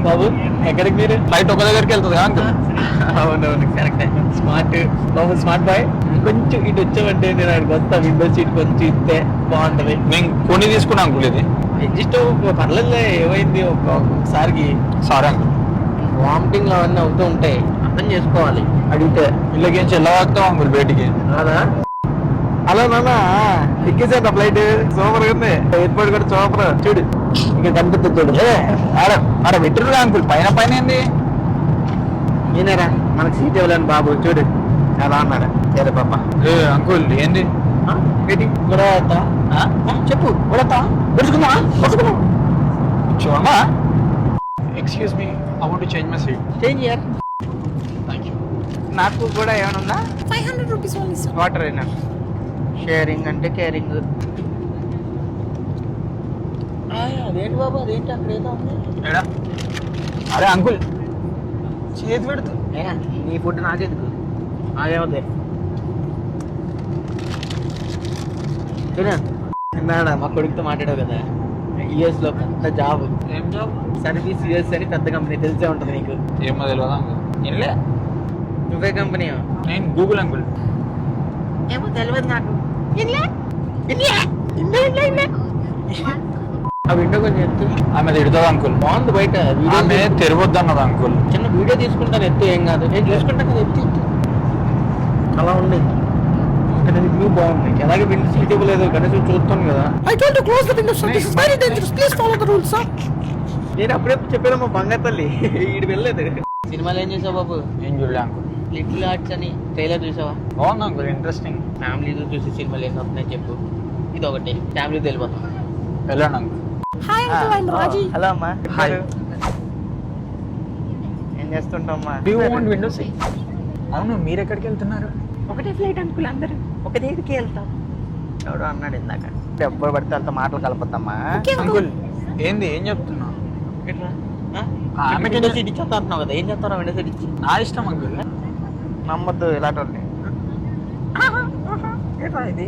బాబు ఎక్కడికి మీరు? ఫ్లైట్ ఒక దగ్గరికి వెళ్తుంది అంకుల్. అవునవును కరెక్టే. స్మార్ట్ బాబు, స్మార్ట్ బాయ్. కొంచెం ఇటు వచ్చామంటే నేను అక్కడికి వస్తా. విండో సీట్ కొంచెం ఇస్తే బాగుంటది. నేను కొని తీసుకున్నా అంకుల్. ఇది అడ్జస్ట్ పర్లేదులే. ఏమైంది ఒకసారికి సారీ అంకుల్. వామిటింగ్ అవన్నీ అవుతూ ఉంటాయి, అర్థం చేసుకోవాలి. అడిగితే ఇళ్ళకి వెళ్ళవాస్తాం అంకుల్ బయటికి. రాదా? హలో నాన్న, ఎక్కేసాను ఫ్లైట్. సూపర్ గా ఉంది. ఎయిర్పోర్ట్ కూడా సూపర్. చూడు ఇంకా కనిపిస్తుంది చూడు. ఆడ పెట్టరు అంకుల్, పైన పైన ఏంది? నేనేరా మనకు సీట్ ఇవ్వలేను బాబు. చూడు చాలా అన్నారా. సరే పాప. అంకుల్ ఏంది? కూడా చెప్పు. కూడా వరుసుకుందా వరుసుకుందాం. చూడమా. Excuse me, I want to change my seat. Change year. Thank you. నాకు కూడా ఏమైనా ఉందా? 500 rupees only, sir. వాటర్ అయినా. షేరింగ్ అంటే కేరింగ్. అదేంటి బాబు, అదేంటి అక్కడ ఏదో ఉంది. ఏడా? అరే అంకుల్ చేతి పెడుతు. నీ ఫుడ్ నాకెందుకు? నాకేమవుతుంది? తిన్నాడా? మా కొడుకుతో మాట్లాడావు కదా, యుఎస్ లో పెద్ద జాబ్. ఏం జాబ్? సర్వీస్ యుఎస్ అని పెద్ద కంపెనీ, తెలిసే ఉంటుంది నీకు. ఏమో తెలియదు అంకుల్. ఇల్లే. నువ్వే కంపెనీ? నేను గూగుల్ అంకుల్. ఏమో తెలియదు నాకు. ఆ విండో కొంచెం ఎత్తు. ఆమె తిడుతుంది అంకుల్. బాగుంది బయట. ఆమె తెరవద్దు అన్నది అంకుల్. చిన్న వీడియో తీసుకుంటాను, ఎత్తు. ఏం కాదు, నేను చూసుకుంటాను కదా. ఎత్తు ఎత్తు. అలా ఉంది. ఇక్కడ వ్యూ బాగుంది. అలాగే విండో సీట్ ఇవ్వలేదు, కనీసం చూస్తాను కదా. I told you close the window, sir. This is very dangerous. Please follow the rules, sir. నేను అప్పుడే చెప్పాను మా బంగారు తల్లి. ఈడు వెళ్ళలేదు. సినిమాలు ఏం చూసావు బాబు? ఏం చూడలే అంకుల్. లిటిల్ ఆర్ట్స్ అని ట్రైలర్ చూసావా? బాగుంది అంకుల్, ఇంట్రెస్టింగ్. ఫ్యామిలీతో చూసి సినిమాలు ఏం వస్తున్నాయి చెప్పు. ఇది ఒకటి ఫ్యామిలీతో వెళ్ళిపోతాం. వెళ్ళండి uncle. Hi, uncle. I'm Raji. Hello అమ్మా. హాయ్. ఏం చేస్తుంటామ్మా? Do you want window seat? అవును, మీరు ఎక్కడికి వెళ్తున్నారు? ఒకటే ఫ్లైట్ అంకుల్, అందరూ ఒక దగ్గరికి వెళ్తాం. ఎవడో అన్నాడు ఇందాక. ఎప్పుడు పడితే అంత మాటలు కలపద్దమ్మా. Okay, అంకుల్ ఏంది, ఏం చెప్తున్నా? ఆమెకి విండో సీట్ ఇచ్చేస్తా అంటున్నావు కదా, ఏం చేస్తావు విండో సీట్ ఇచ్చి? నా ఇష్టం అంకుల్. నమ్మద్దు ఇలాంటి వాళ్ళని. ఇది